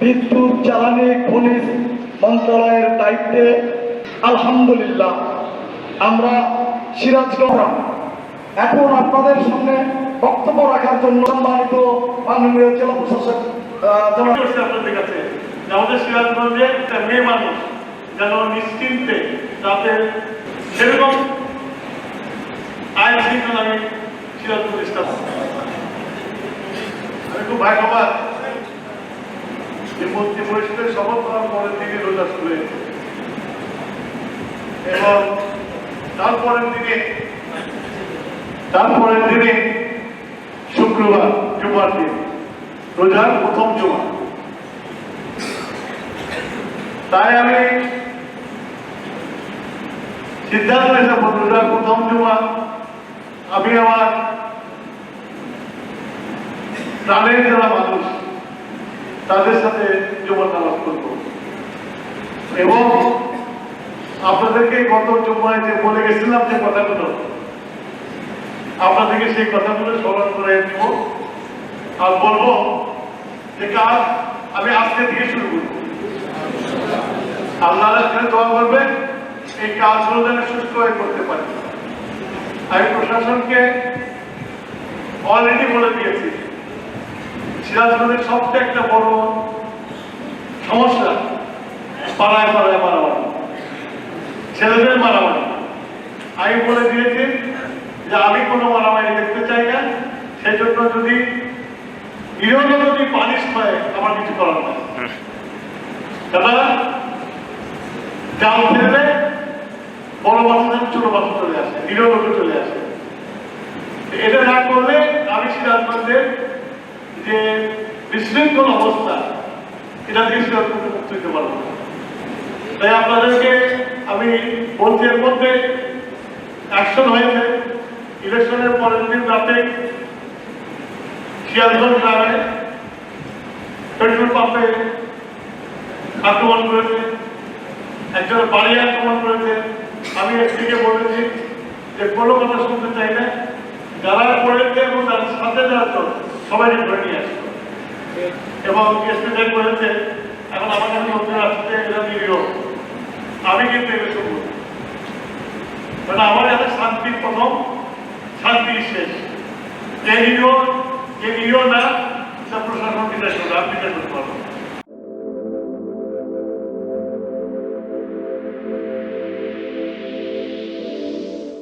বিদ্যুৎ জ্বালানি খনিজ মন্ত্রণালয়ের দায়িত্বে আলহামদুলিল্লাহ আমরা সিরাজগঞ্জ এখন আপনাদের সামনে বক্তব্য রাখার জন্য সম্মানিত মাননীয় জেলা প্রশাসক আপনাদের কাছে আমাদের সিরাজগঞ্জের মেয়ে মানুষ যেন নিশ্চিন্তে যাতে সেরকম আইন শৃঙ্খলা আমি সিরাজগঞ্জ স্টাফ আমি খুব ভাগ্যবান যে মন্ত্রী পরিষদের শপথ করার পরের দিনে রোজা শুরু হয়েছে এবং তারপরের দিনে শুক্রবার জুমার দিন রোজার প্রথম জুমা। তাই আমি সিদ্ধান্ত নিয়েছিলাম রোজার প্রথম জুমা আমি আমার প্রাণের যারা মানুষ তাদের সাথে জুমার নামাজ করব এবং আপনাদেরকে গত জুমায় যে বলে গেছিলাম যে কথাগুলো আপনাদেরকে সেই কথাগুলো স্মরণ করে দেব আর বলবো যে কাজ আমি আজকে থেকে শুরু করব। আপনারা এখানে দোয়া করবেন এই কাজগুলো যেন সুস্থ হয়ে করতে পারি। আমি প্রশাসনকে অলরেডি বলে দিয়েছি সিরাজগঞ্জের সবচেয়ে একটা বড় সমস্যা পাড়ায় পাড়ায় মারামারি, ছেলেদের মারামারি। আমি বলে দিয়েছি যে আমি কোনো মারামারি দেখতে চাই না, সেই জন্য যদি যদি পানিশ হয় আমার কিছু করার নাই। তারা জাল ফেললে বড় বাচ্চা ছোট বাচ্চা চলে আসে, নিরোধকে চলে আসে। এটা না করলে আমি সিরাজগঞ্জের যে বিশৃঙ্খল অবস্থা এটা থেকে সিরাজগঞ্জে মুক্ত দিতে পারবো। তাই আপনাদেরকে আমি বলছি এর মধ্যে অ্যাকশন হয়েছে। ইলেকশনের পরের দিন রাতে সিরাজগঞ্জ গ্রামে পেট্রোল পাম্পে আক্রমণ করেছে, একজন বাড়ি আক্রমণ করেছে। আমি এসপিকে বলেছি যে কোনো কথা শুনতে চাই না, যারা করেছে এবং তার সাথে যারা সবাইকে ধরে নিয়ে আসতো এবং এসপি তাই করেছে। এখন আমার কাছে লোকজন আসছে এরা নিরীহ, আমি কিন্তু এগুলো শুনবো কারণ আমার কাছে শান্তির প্রথম, শান্তির শেষ। যে নিরীহ না তা প্রশাসন বিচার করবে, আমি বিচার করতে পারবো।